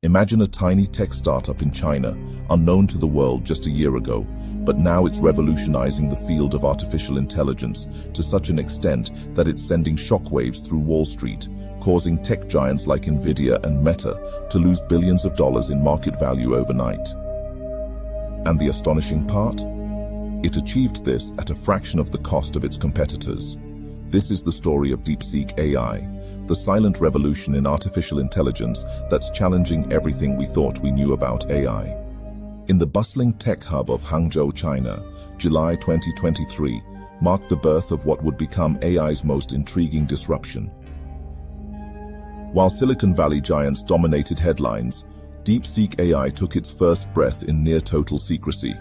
Imagine a tiny tech startup in China, unknown to the world just a year ago, but now it's revolutionizing the field of artificial intelligence to such an extent that it's sending shockwaves through Wall Street, causing tech giants like Nvidia and Meta to lose billions of dollars in market value overnight. And the astonishing part? It achieved this at a fraction of the cost of its competitors. This is the story of DeepSeek AI, the silent revolution in artificial intelligence that's challenging everything we thought we knew about AI. In the bustling tech hub of Hangzhou, China, July 2023 marked the birth of what would become AI's most intriguing disruption. While Silicon Valley giants dominated headlines, DeepSeek AI took its first breath in near-total secrecy.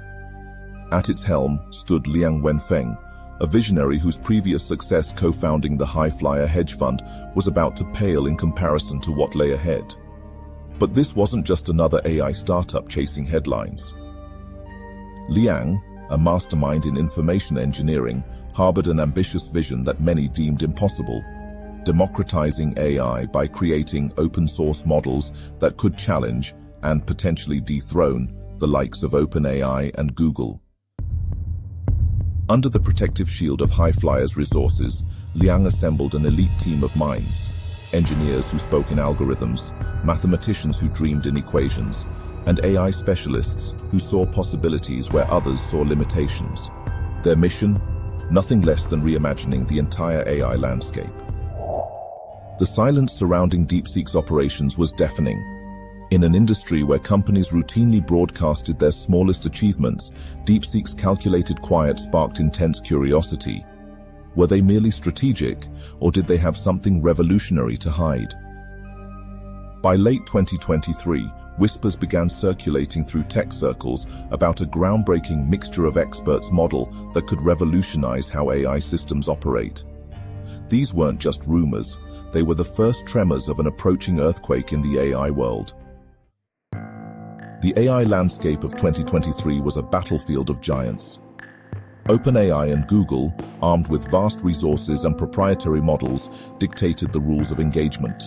At its helm stood Liang Wenfeng, a visionary whose previous success co-founding the high-flyer hedge fund was about to pale in comparison to what lay ahead. But this wasn't just another AI startup chasing headlines. Liang, a mastermind in information engineering, harbored an ambitious vision that many deemed impossible: democratizing AI by creating open-source models that could challenge and potentially dethrone the likes of OpenAI and Google. Under the protective shield of High Flyer's resources, Liang assembled an elite team of minds: engineers who spoke in algorithms, mathematicians who dreamed in equations, and AI specialists who saw possibilities where others saw limitations. Their mission? Nothing less than reimagining the entire AI landscape. The silence surrounding DeepSeek's operations was deafening. In an industry where companies routinely broadcasted their smallest achievements, DeepSeek's calculated quiet sparked intense curiosity. Were they merely strategic, or did they have something revolutionary to hide? By late 2023, whispers began circulating through tech circles about a groundbreaking mixture of experts model that could revolutionize how AI systems operate. These weren't just rumors, they were the first tremors of an approaching earthquake in the AI world. The AI landscape of 2023 was a battlefield of giants. OpenAI and Google, armed with vast resources and proprietary models, dictated the rules of engagement.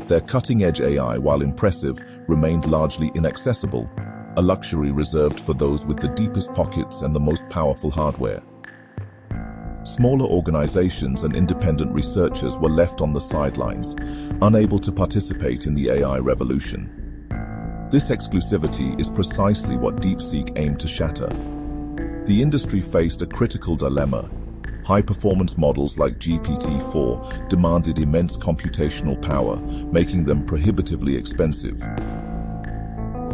Their cutting-edge AI, while impressive, remained largely inaccessible, a luxury reserved for those with the deepest pockets and the most powerful hardware. Smaller organizations and independent researchers were left on the sidelines, unable to participate in the AI revolution. This exclusivity is precisely what DeepSeek aimed to shatter. The industry faced a critical dilemma. High-performance models like GPT-4 demanded immense computational power, making them prohibitively expensive.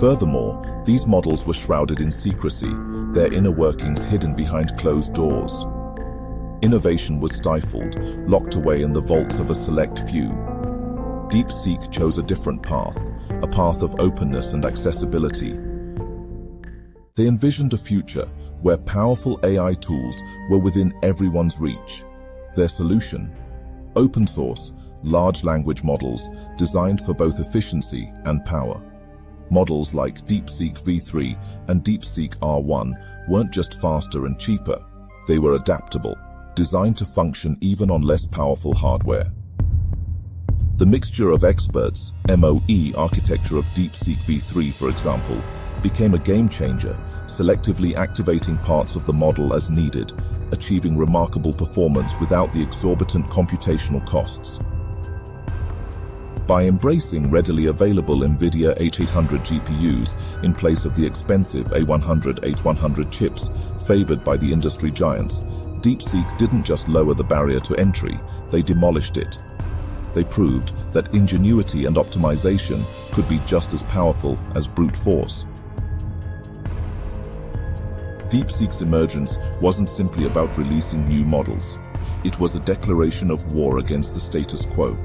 Furthermore, these models were shrouded in secrecy, their inner workings hidden behind closed doors. Innovation was stifled, locked away in the vaults of a select few. DeepSeek chose a different path, a path of openness and accessibility. They envisioned a future where powerful AI tools were within everyone's reach. Their solution? Open source, large language models designed for both efficiency and power. Models like DeepSeek V3 and DeepSeek R1 weren't just faster and cheaper, they were adaptable, designed to function even on less powerful hardware. The mixture of experts, MOE architecture of DeepSeek V3, for example, became a game-changer, selectively activating parts of the model as needed, achieving remarkable performance without the exorbitant computational costs. By embracing readily available NVIDIA H800 GPUs in place of the expensive A100, H100 chips favored by the industry giants, DeepSeek didn't just lower the barrier to entry, they demolished it. They proved that ingenuity and optimization could be just as powerful as brute force. DeepSeek's emergence wasn't simply about releasing new models. It was a declaration of war against the status quo.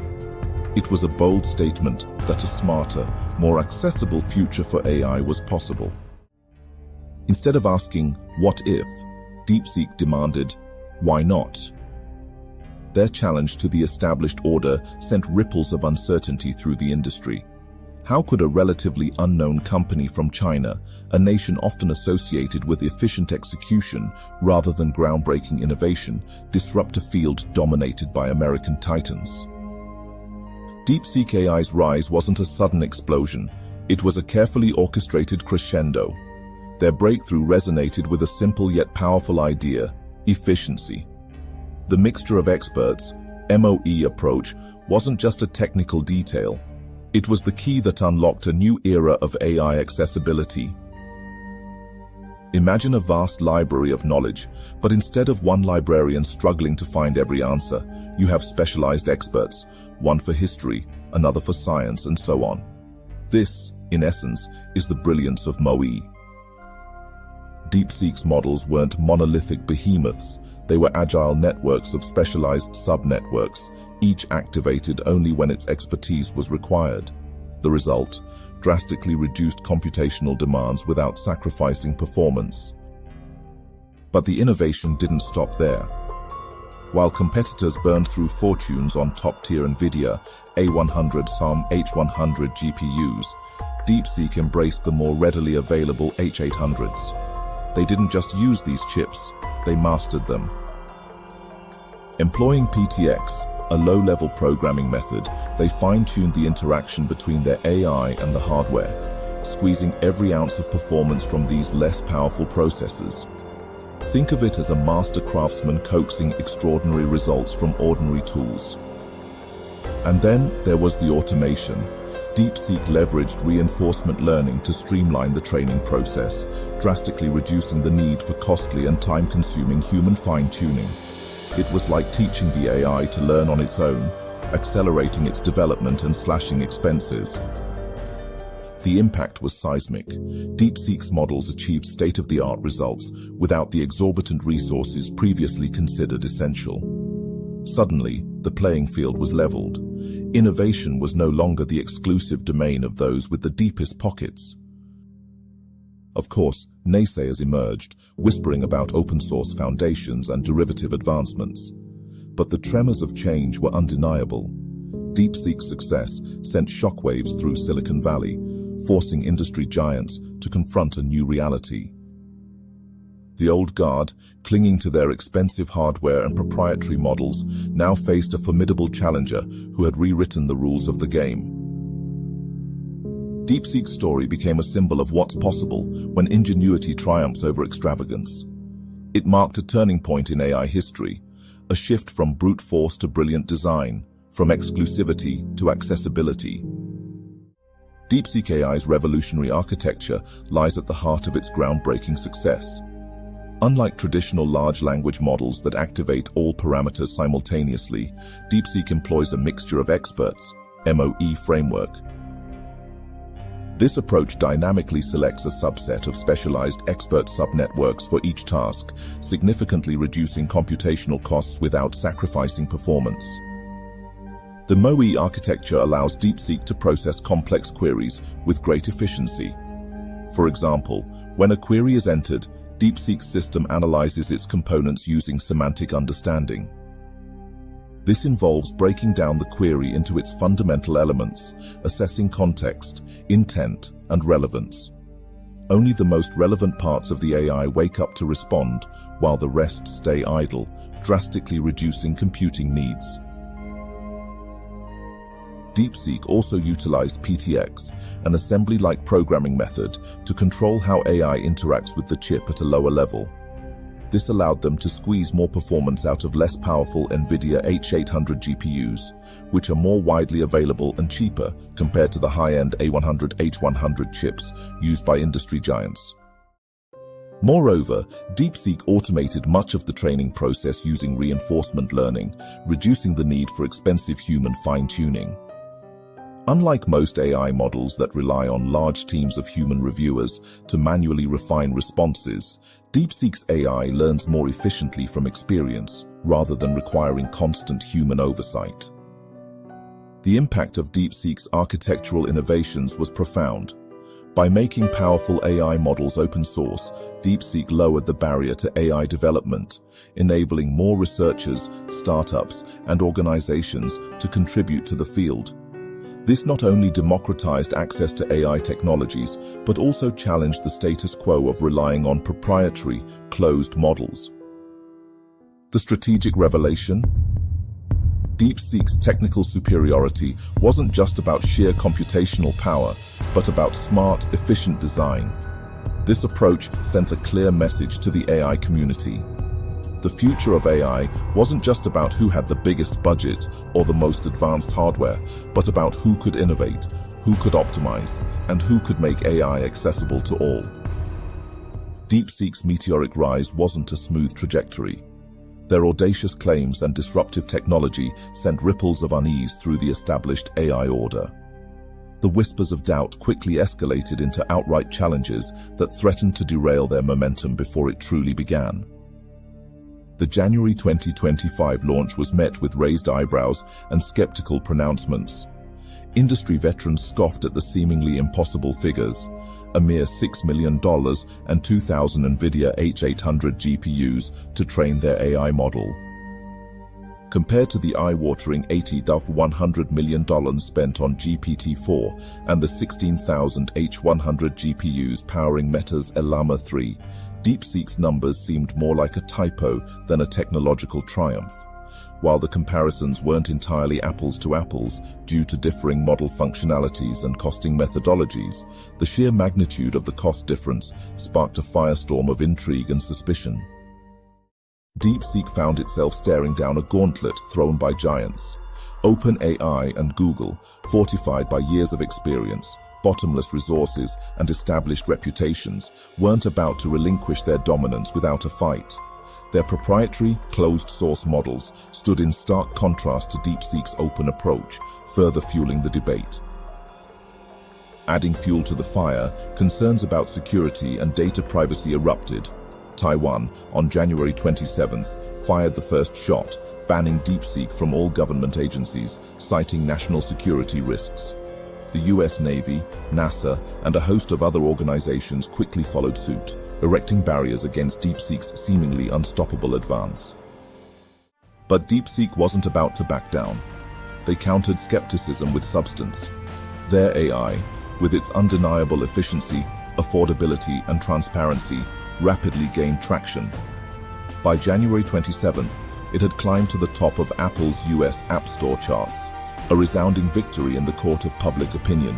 It was a bold statement that a smarter, more accessible future for AI was possible. Instead of asking, "What if?" DeepSeek demanded, "Why not?" Their challenge to the established order sent ripples of uncertainty through the industry. How could a relatively unknown company from China, a nation often associated with efficient execution rather than groundbreaking innovation, disrupt a field dominated by American titans? DeepSeek AI's rise wasn't a sudden explosion. It was a carefully orchestrated crescendo. Their breakthrough resonated with a simple yet powerful idea: efficiency. The mixture of experts, MOE approach, wasn't just a technical detail. It was the key that unlocked a new era of AI accessibility. Imagine a vast library of knowledge, but instead of one librarian struggling to find every answer, you have specialized experts, one for history, another for science, and so on. This, in essence, is the brilliance of MOE. DeepSeek's models weren't monolithic behemoths, they were agile networks of specialized subnetworks, each activated only when its expertise was required. The result: drastically reduced computational demands without sacrificing performance. But the innovation didn't stop there. While competitors burned through fortunes on top-tier NVIDIA A100 SOM H100 GPUs, DeepSeek embraced the more readily available H800s. They didn't just use these chips, they mastered them. Employing PTX, a low-level programming method, they fine-tuned the interaction between their AI and the hardware, squeezing every ounce of performance from these less powerful processors. Think of it as a master craftsman coaxing extraordinary results from ordinary tools. And then there was the automation. DeepSeek leveraged reinforcement learning to streamline the training process, drastically reducing the need for costly and time-consuming human fine-tuning. It was like teaching the AI to learn on its own, accelerating its development and slashing expenses. The impact was seismic. DeepSeek's models achieved state-of-the-art results without the exorbitant resources previously considered essential. Suddenly, the playing field was leveled. Innovation was no longer the exclusive domain of those with the deepest pockets. Of course, naysayers emerged, whispering about open-source foundations and derivative advancements. But the tremors of change were undeniable. DeepSeek's success sent shockwaves through Silicon Valley, forcing industry giants to confront a new reality. The old guard, clinging to their expensive hardware and proprietary models, now faced a formidable challenger who had rewritten the rules of the game. DeepSeek's story became a symbol of what's possible when ingenuity triumphs over extravagance. It marked a turning point in AI history, a shift from brute force to brilliant design, from exclusivity to accessibility. DeepSeek AI's revolutionary architecture lies at the heart of its groundbreaking success. Unlike traditional large language models that activate all parameters simultaneously, DeepSeek employs a mixture of experts, MOE framework. This approach dynamically selects a subset of specialized expert subnetworks for each task, significantly reducing computational costs without sacrificing performance. The MOE architecture allows DeepSeek to process complex queries with great efficiency. For example, when a query is entered, DeepSeek's system analyzes its components using semantic understanding. This involves breaking down the query into its fundamental elements, assessing context, intent, and relevance. Only the most relevant parts of the AI wake up to respond, while the rest stay idle, drastically reducing computing needs. DeepSeek also utilized PTX, an assembly-like programming method, to control how AI interacts with the chip at a lower level. This allowed them to squeeze more performance out of less powerful NVIDIA H800 GPUs, which are more widely available and cheaper compared to the high-end A100 H100 chips used by industry giants. Moreover, DeepSeek automated much of the training process using reinforcement learning, reducing the need for expensive human fine-tuning. Unlike most AI models that rely on large teams of human reviewers to manually refine responses, DeepSeek's AI learns more efficiently from experience, rather than requiring constant human oversight. The impact of DeepSeek's architectural innovations was profound. By making powerful AI models open source, DeepSeek lowered the barrier to AI development, enabling more researchers, startups, and organizations to contribute to the field. This not only democratized access to AI technologies, but also challenged the status quo of relying on proprietary, closed models. The strategic revelation? DeepSeek's technical superiority wasn't just about sheer computational power, but about smart, efficient design. This approach sent a clear message to the AI community. The future of AI wasn't just about who had the biggest budget or the most advanced hardware, but about who could innovate, who could optimize, and who could make AI accessible to all. DeepSeek's meteoric rise wasn't a smooth trajectory. Their audacious claims and disruptive technology sent ripples of unease through the established AI order. The whispers of doubt quickly escalated into outright challenges that threatened to derail their momentum before it truly began. The January 2025 launch was met with raised eyebrows and skeptical pronouncements. Industry veterans scoffed at the seemingly impossible figures, a mere $6 million and 2,000 NVIDIA H800 GPUs to train their AI model. Compared to the eye-watering $100 million spent on GPT-4 and the 16,000 H100 GPUs powering Meta's Llama 3, DeepSeek's numbers seemed more like a typo than a technological triumph. While the comparisons weren't entirely apples to apples due to differing model functionalities and costing methodologies, the sheer magnitude of the cost difference sparked a firestorm of intrigue and suspicion. DeepSeek found itself staring down a gauntlet thrown by giants. OpenAI and Google, fortified by years of experience, bottomless resources, and established reputations, weren't about to relinquish their dominance without a fight. Their proprietary, closed-source models stood in stark contrast to DeepSeek's open approach, further fueling the debate. Adding fuel to the fire, concerns about security and data privacy erupted. Taiwan, on January 27th, fired the first shot, banning DeepSeek from all government agencies, citing national security risks. The US Navy, NASA, and a host of other organizations quickly followed suit, erecting barriers against DeepSeek's seemingly unstoppable advance. But DeepSeek wasn't about to back down. They countered skepticism with substance. Their AI, with its undeniable efficiency, affordability, and transparency, rapidly gained traction. By January 27th, it had climbed to the top of Apple's US App Store charts, a resounding victory in the court of public opinion.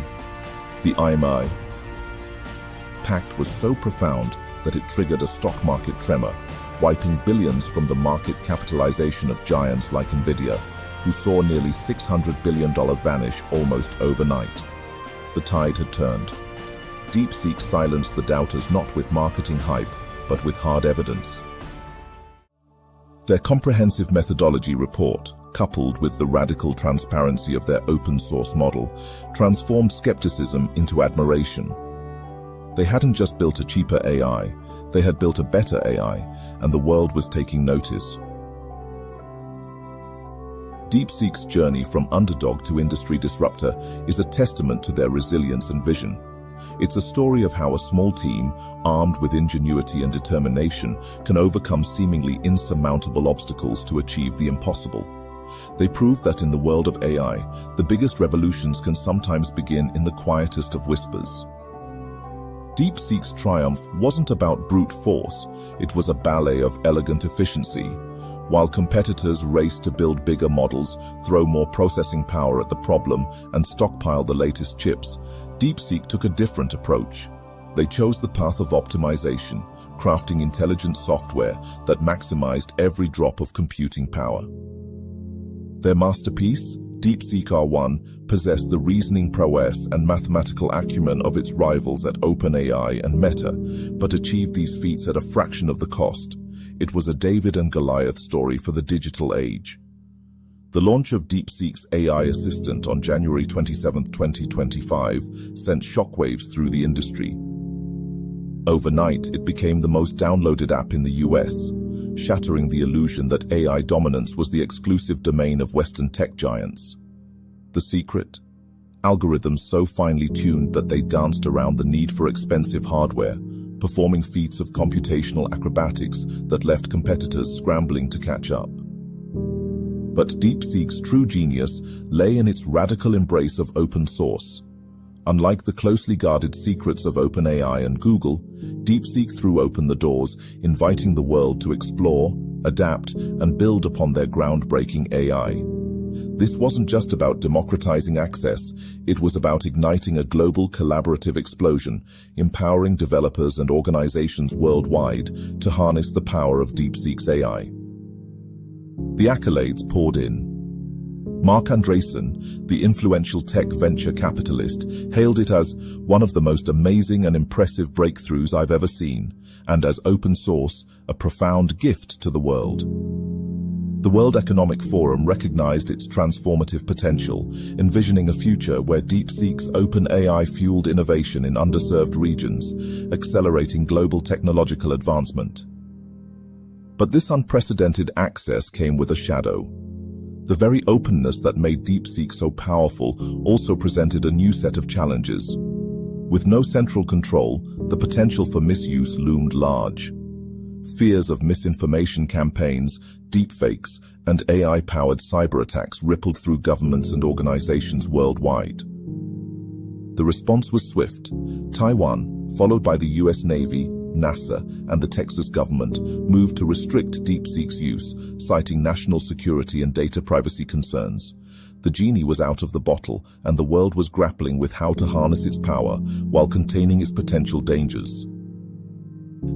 The IMI pact was so profound that it triggered a stock market tremor, wiping billions from the market capitalization of giants like NVIDIA, who saw nearly $600 billion vanish almost overnight. The tide had turned. DeepSeek silenced the doubters not with marketing hype, but with hard evidence. Their comprehensive methodology report, coupled with the radical transparency of their open-source model, transformed skepticism into admiration. They hadn't just built a cheaper AI, they had built a better AI, and the world was taking notice. DeepSeek's journey from underdog to industry disruptor is a testament to their resilience and vision. It's a story of how a small team, armed with ingenuity and determination, can overcome seemingly insurmountable obstacles to achieve the impossible. They prove that in the world of AI, the biggest revolutions can sometimes begin in the quietest of whispers. DeepSeek's triumph wasn't about brute force, it was a ballet of elegant efficiency. While competitors raced to build bigger models, throw more processing power at the problem, and stockpile the latest chips, DeepSeek took a different approach. They chose the path of optimization, crafting intelligent software that maximized every drop of computing power. Their masterpiece, DeepSeek R1, possessed the reasoning prowess and mathematical acumen of its rivals at OpenAI and Meta, but achieved these feats at a fraction of the cost. It was a David and Goliath story for the digital age. The launch of DeepSeek's AI assistant on January 27, 2025, sent shockwaves through the industry. Overnight, it became the most downloaded app in the US, shattering the illusion that AI dominance was the exclusive domain of Western tech giants. The secret? Algorithms so finely tuned that they danced around the need for expensive hardware, performing feats of computational acrobatics that left competitors scrambling to catch up. But DeepSeek's true genius lay in its radical embrace of open source. Unlike the closely guarded secrets of OpenAI and Google, DeepSeek threw open the doors, inviting the world to explore, adapt, and build upon their groundbreaking AI. This wasn't just about democratizing access, it was about igniting a global collaborative explosion, empowering developers and organizations worldwide to harness the power of DeepSeek's AI. The accolades poured in. Mark Andreessen, the influential tech venture capitalist, hailed it as one of the most amazing and impressive breakthroughs I've ever seen, and as open source, a profound gift to the world. The World Economic Forum recognized its transformative potential, envisioning a future where DeepSeek's open AI-fueled innovation in underserved regions, accelerating global technological advancement. But this unprecedented access came with a shadow. The very openness that made DeepSeek so powerful also presented a new set of challenges. With no central control, the potential for misuse loomed large. Fears of misinformation campaigns, deepfakes, and AI-powered cyber attacks rippled through governments and organizations worldwide. The response was swift. Taiwan, followed by the US Navy, NASA, and the Texas government, moved to restrict DeepSeek's use, citing national security and data privacy concerns. The genie was out of the bottle, and the world was grappling with how to harness its power while containing its potential dangers.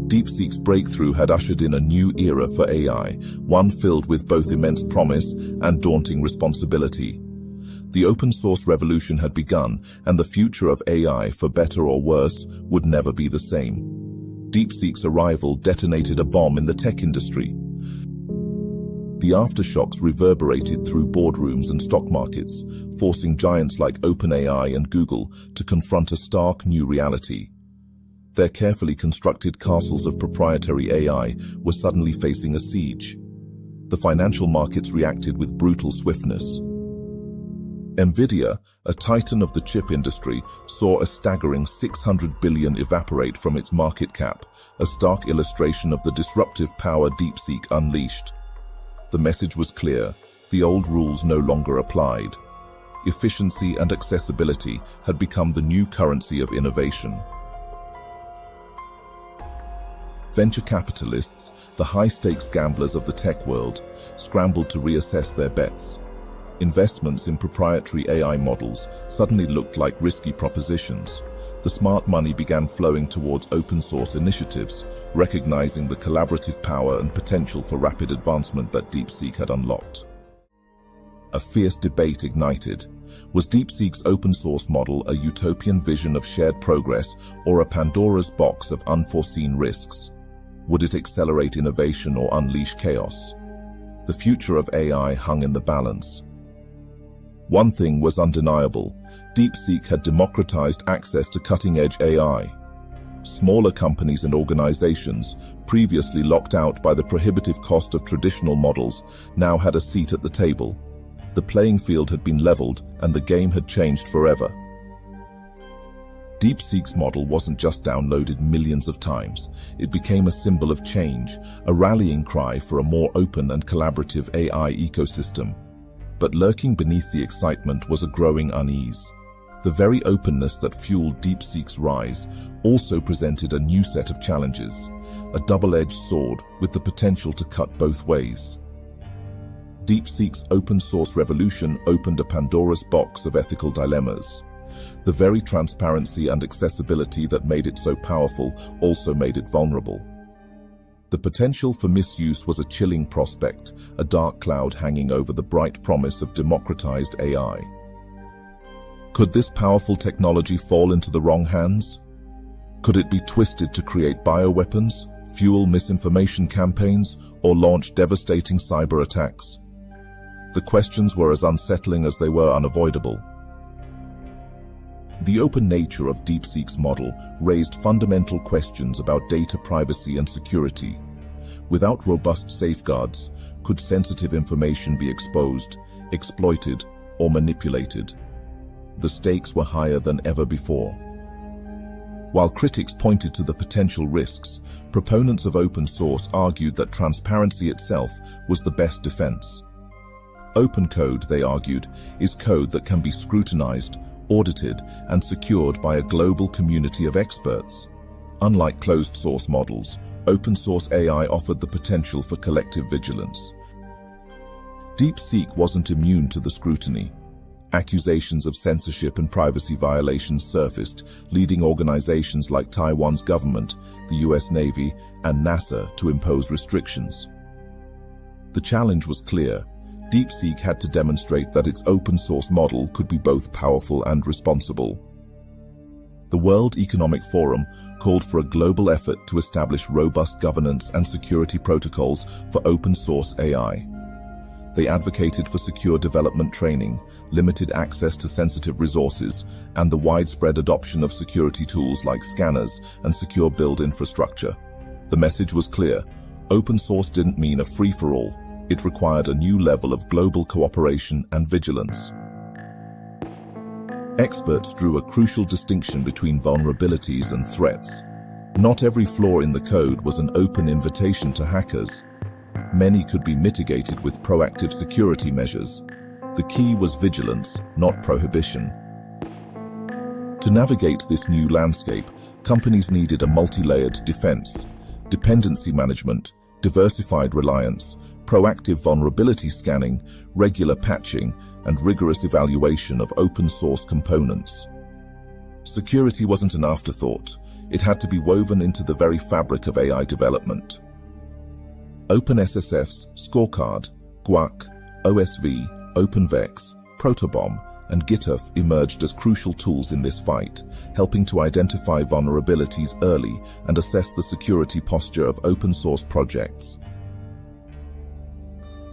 DeepSeek's breakthrough had ushered in a new era for AI, one filled with both immense promise and daunting responsibility. The open-source revolution had begun, and the future of AI, for better or worse, would never be the same. DeepSeek's arrival detonated a bomb in the tech industry. The aftershocks reverberated through boardrooms and stock markets, forcing giants like OpenAI and Google to confront a stark new reality. Their carefully constructed castles of proprietary AI were suddenly facing a siege. The financial markets reacted with brutal swiftness. Nvidia, a titan of the chip industry, saw a staggering $600 billion evaporate from its market cap, a stark illustration of the disruptive power DeepSeek unleashed. The message was clear: the old rules no longer applied. Efficiency and accessibility had become the new currency of innovation. Venture capitalists, the high-stakes gamblers of the tech world, scrambled to reassess their bets. Investments in proprietary AI models suddenly looked like risky propositions. The smart money began flowing towards open-source initiatives, recognizing the collaborative power and potential for rapid advancement that DeepSeek had unlocked. A fierce debate ignited. Was DeepSeek's open-source model a utopian vision of shared progress or a Pandora's box of unforeseen risks? Would it accelerate innovation or unleash chaos? The future of AI hung in the balance. One thing was undeniable: DeepSeek had democratized access to cutting-edge AI. Smaller companies and organizations, previously locked out by the prohibitive cost of traditional models, now had a seat at the table. The playing field had been leveled, and the game had changed forever. DeepSeek's model wasn't just downloaded millions of times. It became a symbol of change, a rallying cry for a more open and collaborative AI ecosystem. But lurking beneath the excitement was a growing unease. The very openness that fueled DeepSeek's rise also presented a new set of challenges, a double-edged sword with the potential to cut both ways. DeepSeek's open-source revolution opened a Pandora's box of ethical dilemmas. The very transparency and accessibility that made it so powerful also made it vulnerable. The potential for misuse was a chilling prospect, a dark cloud hanging over the bright promise of democratized AI. Could this powerful technology fall into the wrong hands? Could it be twisted to create bioweapons, fuel misinformation campaigns, or launch devastating cyber attacks? The questions were as unsettling as they were unavoidable. The open nature of DeepSeek's model raised fundamental questions about data privacy and security. Without robust safeguards, could sensitive information be exposed, exploited, or manipulated? The stakes were higher than ever before. While critics pointed to the potential risks, proponents of open source argued that transparency itself was the best defense. Open code, they argued, is code that can be scrutinized, audited, and secured by a global community of experts. Unlike closed-source models, open-source AI offered the potential for collective vigilance. DeepSeek wasn't immune to the scrutiny. Accusations of censorship and privacy violations surfaced, leading organizations like Taiwan's government, the US Navy, and NASA to impose restrictions. The challenge was clear. DeepSeek had to demonstrate that its open-source model could be both powerful and responsible. The World Economic Forum called for a global effort to establish robust governance and security protocols for open-source AI. They advocated for secure development training, limited access to sensitive resources, and the widespread adoption of security tools like scanners and secure build infrastructure. The message was clear. Open source didn't mean a free-for-all. It required a new level of global cooperation and vigilance. Experts drew a crucial distinction between vulnerabilities and threats. Not every flaw in the code was an open invitation to hackers. Many could be mitigated with proactive security measures. The key was vigilance, not prohibition. To navigate this new landscape, companies needed a multi-layered defense, dependency management, diversified reliance, proactive vulnerability scanning, regular patching, and rigorous evaluation of open-source components. Security wasn't an afterthought. It had to be woven into the very fabric of AI development. OpenSSF's Scorecard, GUAC, OSV, OpenVex, Protobomb, and GitHub emerged as crucial tools in this fight, helping to identify vulnerabilities early and assess the security posture of open-source projects.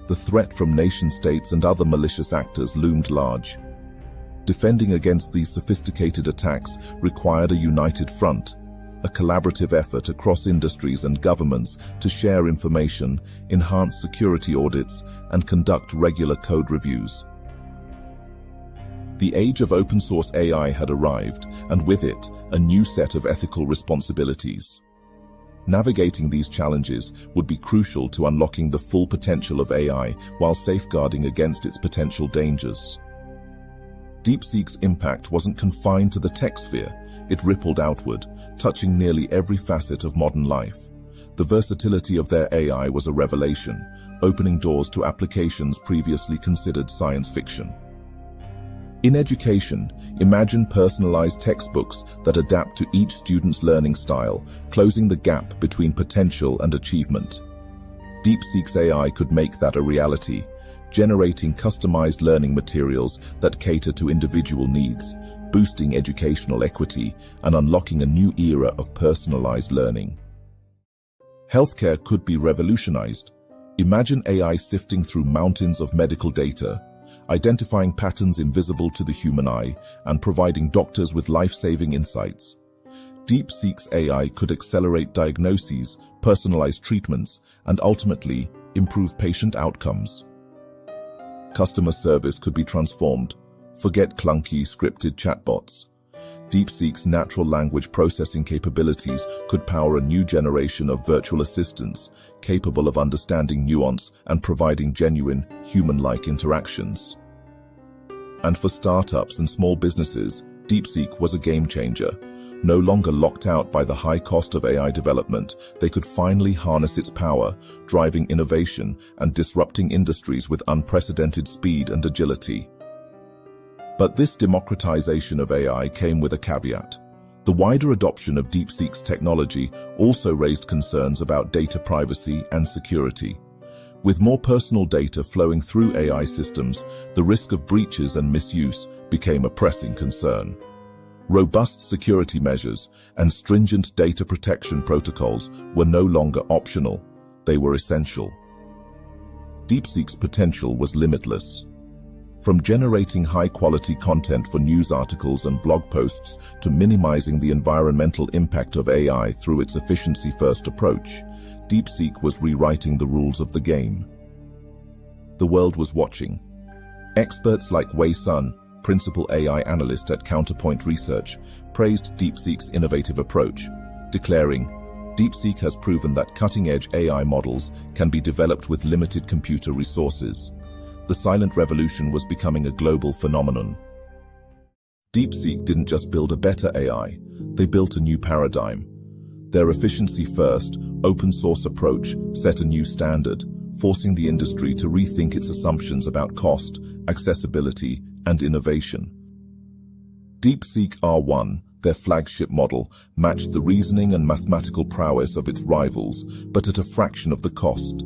The threat from nation-states and other malicious actors loomed large. Defending against these sophisticated attacks required a united front, a collaborative effort across industries and governments to share information, enhance security audits, and conduct regular code reviews. The age of open-source AI had arrived, and with it, a new set of ethical responsibilities. Navigating these challenges would be crucial to unlocking the full potential of AI while safeguarding against its potential dangers. DeepSeek's impact wasn't confined to the tech sphere. It rippled outward, touching nearly every facet of modern life. The versatility of their AI was a revelation, opening doors to applications previously considered science fiction. In education, imagine personalized textbooks that adapt to each student's learning style, closing the gap between potential and achievement. DeepSeek's AI could make that a reality, generating customized learning materials that cater to individual needs, boosting educational equity and unlocking a new era of personalized learning. Healthcare could be revolutionized. Imagine AI sifting through mountains of medical data, identifying patterns invisible to the human eye, and providing doctors with life-saving insights. DeepSeek's AI could accelerate diagnoses, personalize treatments, and ultimately improve patient outcomes. Customer service could be transformed. Forget clunky, scripted chatbots. DeepSeek's natural language processing capabilities could power a new generation of virtual assistants, capable of understanding nuance and providing genuine, human-like interactions. And for startups and small businesses, DeepSeek was a game-changer. No longer locked out by the high cost of AI development, they could finally harness its power, driving innovation and disrupting industries with unprecedented speed and agility. But this democratization of AI came with a caveat. The wider adoption of DeepSeek's technology also raised concerns about data privacy and security. With more personal data flowing through AI systems, the risk of breaches and misuse became a pressing concern. Robust security measures and stringent data protection protocols were no longer optional. They were essential. DeepSeek's potential was limitless. From generating high-quality content for news articles and blog posts to minimizing the environmental impact of AI through its efficiency-first approach, DeepSeek was rewriting the rules of the game. The world was watching. Experts like Wei Sun, principal AI analyst at Counterpoint Research, praised DeepSeek's innovative approach, declaring, "DeepSeek has proven that cutting-edge AI models can be developed with limited computer resources." The silent revolution was becoming a global phenomenon. DeepSeek didn't just build a better AI, they built a new paradigm. Their efficiency-first, open-source approach set a new standard, forcing the industry to rethink its assumptions about cost, accessibility, and innovation. DeepSeek R1, their flagship model, matched the reasoning and mathematical prowess of its rivals, but at a fraction of the cost.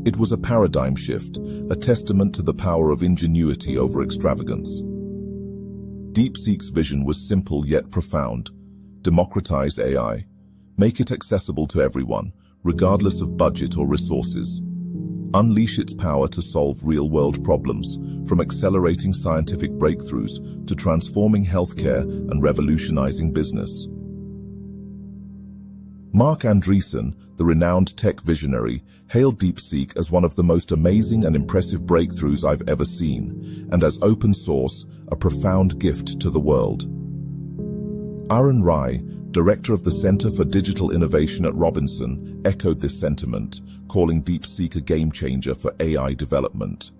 It was a paradigm shift, a testament to the power of ingenuity over extravagance. DeepSeek's vision was simple yet profound. Democratize AI. Make it accessible to everyone, regardless of budget or resources. Unleash its power to solve real-world problems, from accelerating scientific breakthroughs to transforming healthcare and revolutionizing business. Mark Andreessen, the renowned tech visionary, hailed DeepSeek as one of the most amazing and impressive breakthroughs I've ever seen, and as open source, a profound gift to the world. Aaron Rai, director of the Center for Digital Innovation at Robinson, echoed this sentiment, calling DeepSeek a game-changer for AI development.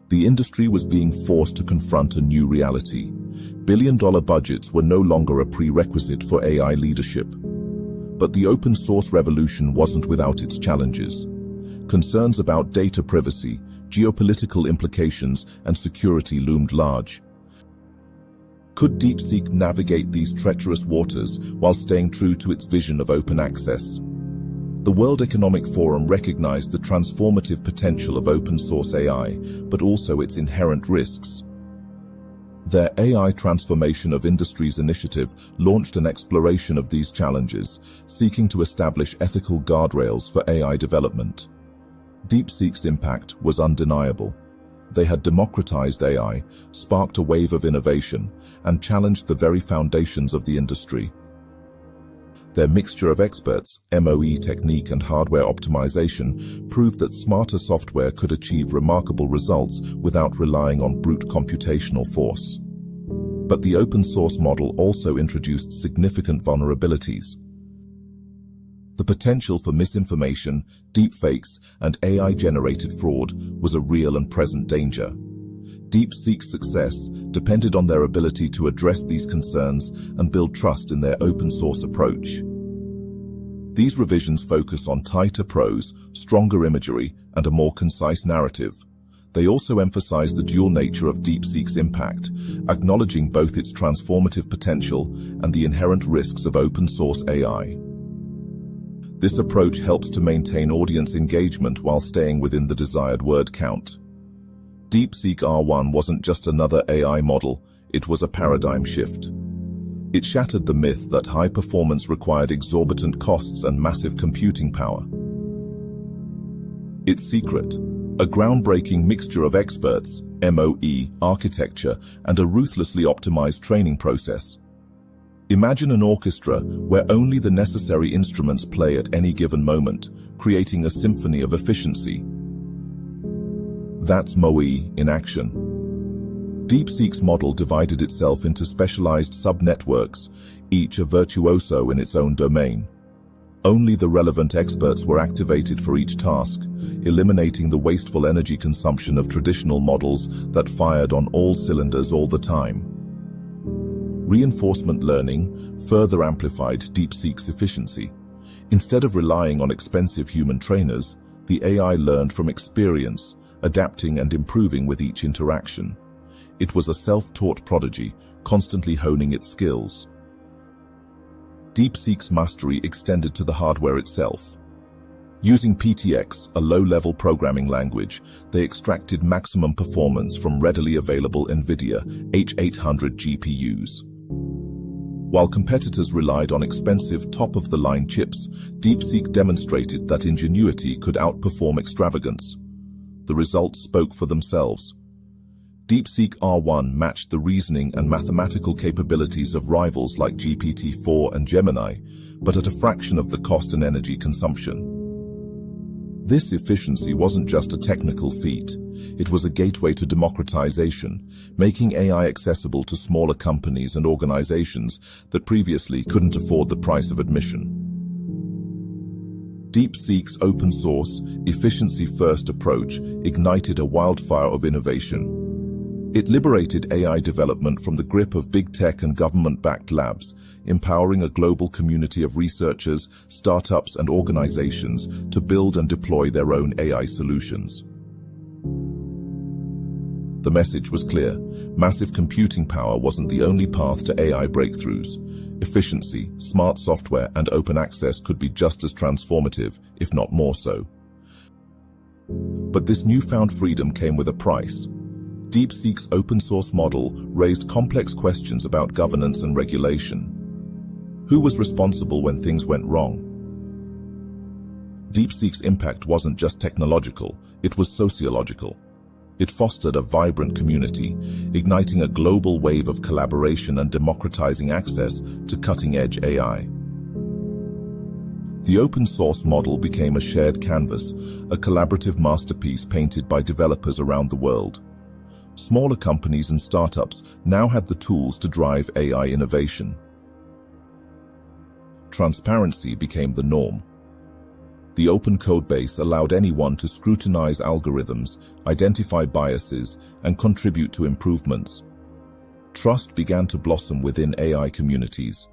The industry was being forced to confront a new reality. Billion-dollar budgets were no longer a prerequisite for AI leadership. But the open-source revolution wasn't without its challenges. Concerns about data privacy, geopolitical implications, and security loomed large. Could DeepSeek navigate these treacherous waters while staying true to its vision of open access? The World Economic Forum recognized the transformative potential of open-source AI, but also its inherent risks. Their AI Transformation of Industries initiative launched an exploration of these challenges, seeking to establish ethical guardrails for AI development. DeepSeek's impact was undeniable. They had democratized AI, sparked a wave of innovation, and challenged the very foundations of the industry. Their mixture of experts, MOE technique and hardware optimization, proved that smarter software could achieve remarkable results without relying on brute computational force. But the open-source model also introduced significant vulnerabilities. The potential for misinformation, deepfakes, and AI-generated fraud was a real and present danger. DeepSeek's success depended on their ability to address these concerns and build trust in their open-source approach. These revisions focus on tighter prose, stronger imagery, and a more concise narrative. They also emphasize the dual nature of DeepSeek's impact, acknowledging both its transformative potential and the inherent risks of open-source AI. This approach helps to maintain audience engagement while staying within the desired word count. DeepSeek R1 wasn't just another AI model, it was a paradigm shift. It shattered the myth that high performance required exorbitant costs and massive computing power. Its secret, a groundbreaking mixture of experts, MOE, architecture, and a ruthlessly optimized training process. Imagine an orchestra where only the necessary instruments play at any given moment, creating a symphony of efficiency. That's MOE in action. DeepSeek's model divided itself into specialized sub-networks, each a virtuoso in its own domain. Only the relevant experts were activated for each task, eliminating the wasteful energy consumption of traditional models that fired on all cylinders all the time. Reinforcement learning further amplified DeepSeek's efficiency. Instead of relying on expensive human trainers, the AI learned from experience, adapting and improving with each interaction. It was a self-taught prodigy, constantly honing its skills. DeepSeek's mastery extended to the hardware itself. Using PTX, a low-level programming language, they extracted maximum performance from readily available NVIDIA H800 GPUs. While competitors relied on expensive, top-of-the-line chips, DeepSeek demonstrated that ingenuity could outperform extravagance. The results spoke for themselves. DeepSeek R1 matched the reasoning and mathematical capabilities of rivals like GPT-4 and Gemini, but at a fraction of the cost and energy consumption. This efficiency wasn't just a technical feat. It was a gateway to democratization, making AI accessible to smaller companies and organizations that previously couldn't afford the price of admission. DeepSeek's open-source, efficiency-first approach ignited a wildfire of innovation. It liberated AI development from the grip of big tech and government-backed labs, empowering a global community of researchers, startups, and organizations to build and deploy their own AI solutions. The message was clear. Massive computing power wasn't the only path to AI breakthroughs. Efficiency, smart software, and open access could be just as transformative, if not more so. But this newfound freedom came with a price. DeepSeek's open-source model raised complex questions about governance and regulation. Who was responsible when things went wrong? DeepSeek's impact wasn't just technological, it was sociological. It fostered a vibrant community, igniting a global wave of collaboration and democratizing access to cutting-edge AI. The open-source model became a shared canvas, a collaborative masterpiece painted by developers around the world. Smaller companies and startups now had the tools to drive AI innovation. Transparency became the norm. The open codebase allowed anyone to scrutinize algorithms, identify biases, and contribute to improvements. Trust began to blossom within AI communities.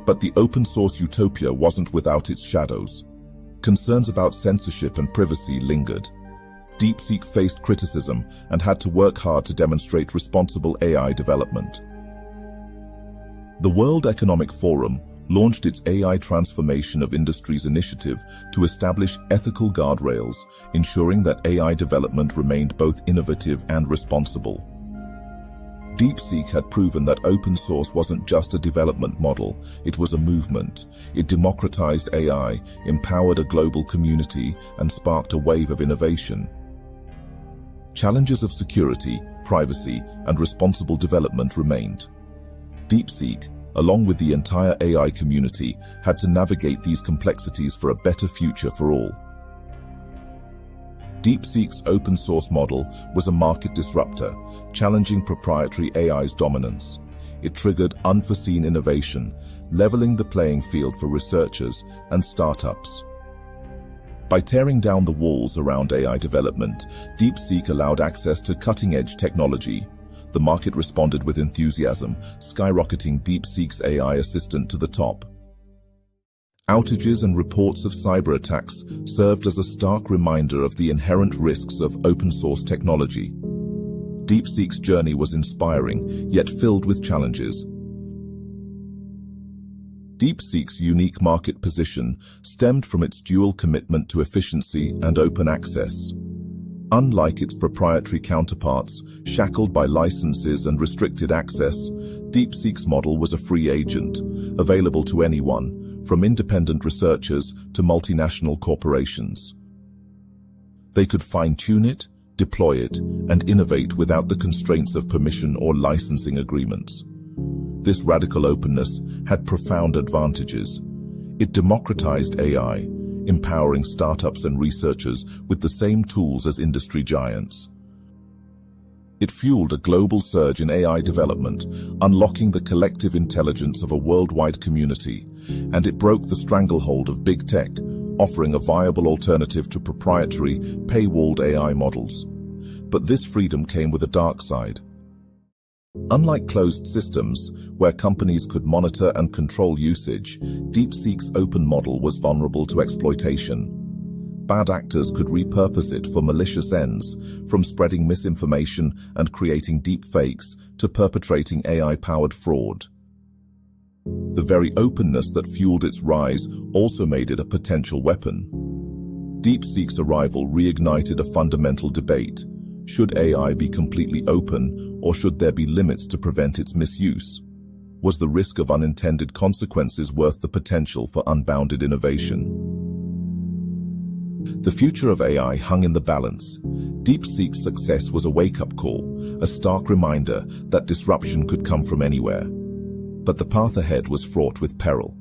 But the open-source utopia wasn't without its shadows. Concerns about censorship and privacy lingered. DeepSeek faced criticism and had to work hard to demonstrate responsible AI development. The World Economic Forum launched its AI Transformation of Industries initiative to establish ethical guardrails, ensuring that AI development remained both innovative and responsible. DeepSeek had proven that open source wasn't just a development model, it was a movement. It democratized AI, empowered a global community, and sparked a wave of innovation. Challenges of security, privacy, and responsible development remained. DeepSeek, along with the entire AI community, had to navigate these complexities for a better future for all. DeepSeek's open-source model was a market disruptor, challenging proprietary AI's dominance. It triggered unforeseen innovation, leveling the playing field for researchers and startups. By tearing down the walls around AI development, DeepSeek allowed access to cutting-edge technology. The market responded with enthusiasm, skyrocketing DeepSeek's AI assistant to the top. Outages and reports of cyber attacks served as a stark reminder of the inherent risks of open-source technology. DeepSeek's journey was inspiring, yet filled with challenges. DeepSeek's unique market position stemmed from its dual commitment to efficiency and open access. Unlike its proprietary counterparts, shackled by licenses and restricted access, DeepSeek's model was a free agent, available to anyone, from independent researchers to multinational corporations. They could fine-tune it, deploy it, and innovate without the constraints of permission or licensing agreements. This radical openness had profound advantages. It democratized AI, empowering startups and researchers with the same tools as industry giants. It fueled a global surge in AI development, unlocking the collective intelligence of a worldwide community, and it broke the stranglehold of big tech, offering a viable alternative to proprietary, paywalled AI models. But this freedom came with a dark side. Unlike closed systems, where companies could monitor and control usage, DeepSeek's open model was vulnerable to exploitation. Bad actors could repurpose it for malicious ends, from spreading misinformation and creating deep fakes to perpetrating AI-powered fraud. The very openness that fueled its rise also made it a potential weapon. DeepSeek's arrival reignited a fundamental debate. Should AI be completely open, or should there be limits to prevent its misuse? Was the risk of unintended consequences worth the potential for unbounded innovation? The future of AI hung in the balance. DeepSeek's success was a wake-up call, a stark reminder that disruption could come from anywhere. But the path ahead was fraught with peril.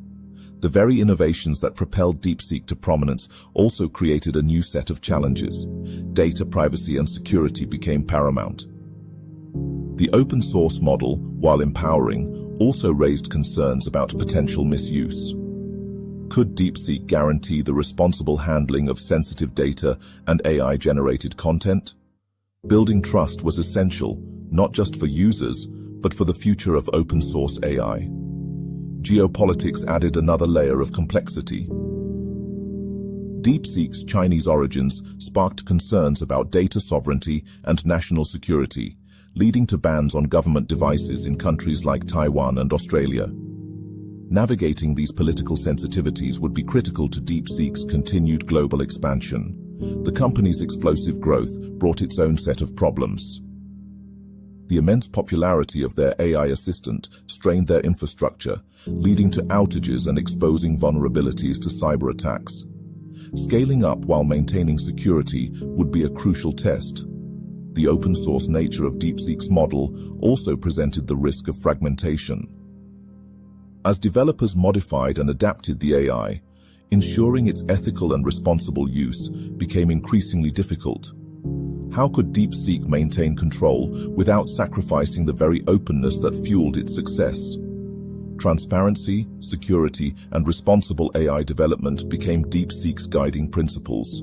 The very innovations that propelled DeepSeek to prominence also created a new set of challenges. Data privacy and security became paramount. The open-source model, while empowering, also raised concerns about potential misuse. Could DeepSeek guarantee the responsible handling of sensitive data and AI-generated content? Building trust was essential, not just for users, But for the future of open-source AI, geopolitics added another layer of complexity. DeepSeek's Chinese origins sparked concerns about data sovereignty and national security, leading to bans on government devices in countries like Taiwan and Australia. Navigating these political sensitivities would be critical to DeepSeek's continued global expansion. The company's explosive growth brought its own set of problems. The immense popularity of their AI assistant strained their infrastructure, leading to outages and exposing vulnerabilities to cyber attacks. Scaling up while maintaining security would be a crucial test. The open-source nature of DeepSeek's model also presented the risk of fragmentation. As developers modified and adapted the AI, ensuring its ethical and responsible use became increasingly difficult. How could DeepSeek maintain control without sacrificing the very openness that fueled its success? Transparency, security, and responsible AI development became DeepSeek's guiding principles.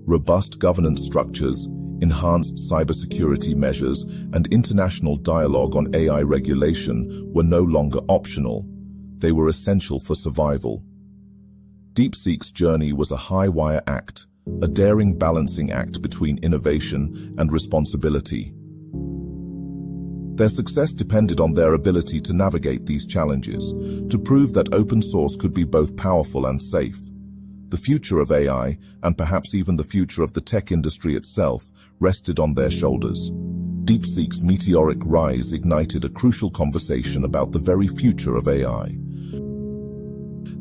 Robust governance structures, enhanced cybersecurity measures, and international dialogue on AI regulation were no longer optional. They were essential for survival. DeepSeek's journey was a high-wire act, a daring balancing act between innovation and responsibility. Their success depended on their ability to navigate these challenges, to prove that open source could be both powerful and safe. The future of AI, and perhaps even the future of the tech industry itself, rested on their shoulders. DeepSeek's meteoric rise ignited a crucial conversation about the very future of AI.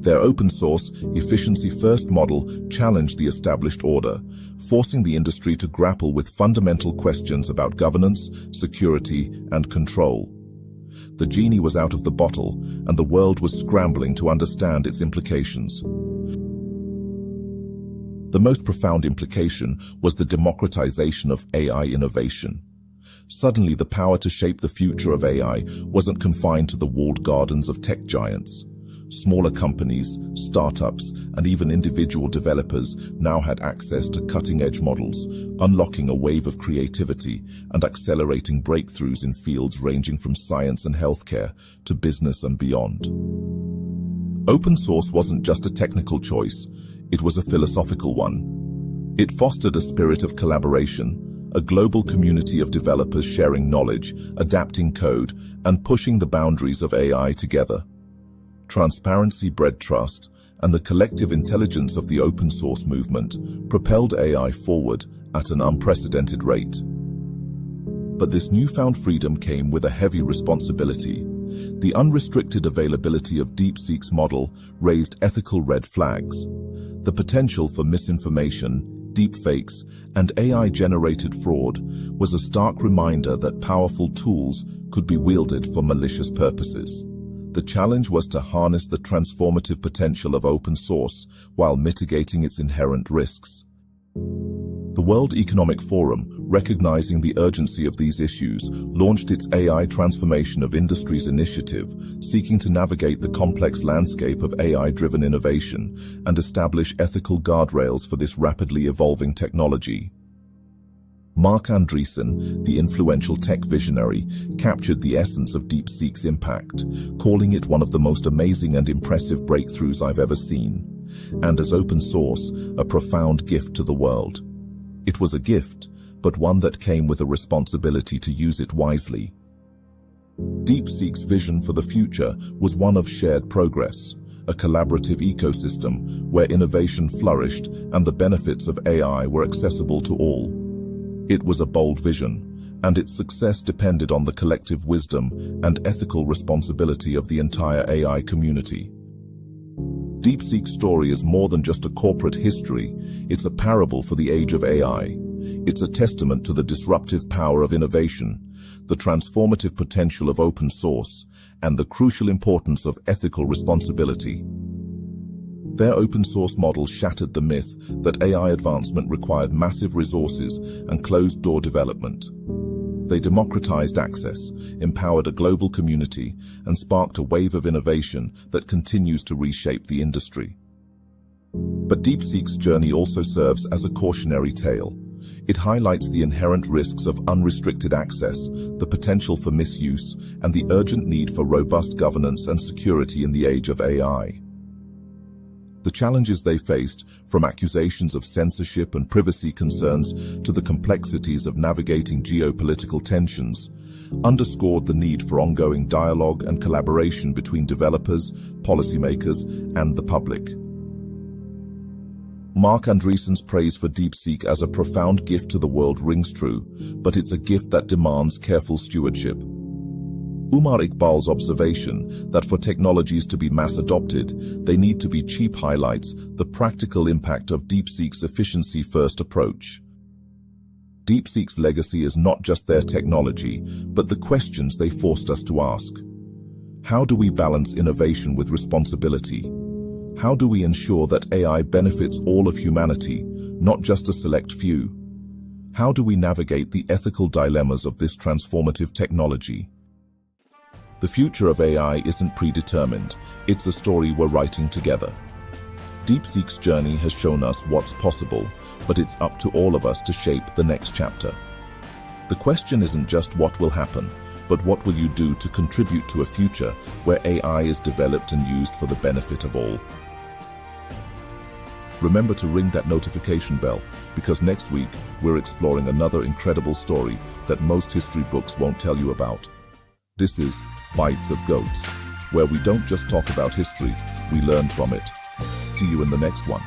Their open-source, efficiency-first model challenged the established order, forcing the industry to grapple with fundamental questions about governance, security, and control. The genie was out of the bottle, and the world was scrambling to understand its implications. The most profound implication was the democratization of AI innovation. Suddenly, the power to shape the future of AI wasn't confined to the walled gardens of tech giants. Smaller companies, startups, and even individual developers now had access to cutting-edge models, unlocking a wave of creativity and accelerating breakthroughs in fields ranging from science and healthcare to business and beyond. Open source wasn't just a technical choice, it was a philosophical one. It fostered a spirit of collaboration, a global community of developers sharing knowledge, adapting code, and pushing the boundaries of AI together. Transparency bred trust, and the collective intelligence of the open-source movement propelled AI forward at an unprecedented rate. But this newfound freedom came with a heavy responsibility. The unrestricted availability of DeepSeek's model raised ethical red flags. The potential for misinformation, deepfakes, and AI-generated fraud was a stark reminder that powerful tools could be wielded for malicious purposes. The challenge was to harness the transformative potential of open source while mitigating its inherent risks. The World Economic Forum, recognizing the urgency of these issues, launched its AI Transformation of Industries initiative, seeking to navigate the complex landscape of AI-driven innovation and establish ethical guardrails for this rapidly evolving technology. Mark Andreessen, the influential tech visionary, captured the essence of DeepSeek's impact, calling it one of the most amazing and impressive breakthroughs I've ever seen, and as open source, a profound gift to the world. It was a gift, but one that came with a responsibility to use it wisely. DeepSeek's vision for the future was one of shared progress, a collaborative ecosystem where innovation flourished and the benefits of AI were accessible to all. It was a bold vision, and its success depended on the collective wisdom and ethical responsibility of the entire AI community. DeepSeek's story is more than just a corporate history, it's a parable for the age of AI. It's a testament to the disruptive power of innovation, the transformative potential of open source, and the crucial importance of ethical responsibility. Their open-source model shattered the myth that AI advancement required massive resources and closed-door development. They democratized access, empowered a global community, and sparked a wave of innovation that continues to reshape the industry. But DeepSeek's journey also serves as a cautionary tale. It highlights the inherent risks of unrestricted access, the potential for misuse, and the urgent need for robust governance and security in the age of AI. The challenges they faced, from accusations of censorship and privacy concerns to the complexities of navigating geopolitical tensions, underscored the need for ongoing dialogue and collaboration between developers, policymakers, and the public. Mark Andreessen's praise for DeepSeek as a profound gift to the world rings true, but it's a gift that demands careful stewardship. Umar Iqbal's observation that for technologies to be mass-adopted, they need to be cheap highlights the practical impact of DeepSeek's efficiency-first approach. DeepSeek's legacy is not just their technology, but the questions they forced us to ask. How do we balance innovation with responsibility? How do we ensure that AI benefits all of humanity, not just a select few? How do we navigate the ethical dilemmas of this transformative technology? The future of AI isn't predetermined, it's a story we're writing together. DeepSeek's journey has shown us what's possible, but it's up to all of us to shape the next chapter. The question isn't just what will happen, but what will you do to contribute to a future where AI is developed and used for the benefit of all? Remember to ring that notification bell, because next week we're exploring another incredible story that most history books won't tell you about. This is Bytes of Goats, where we don't just talk about history, we learn from it. See you in the next one.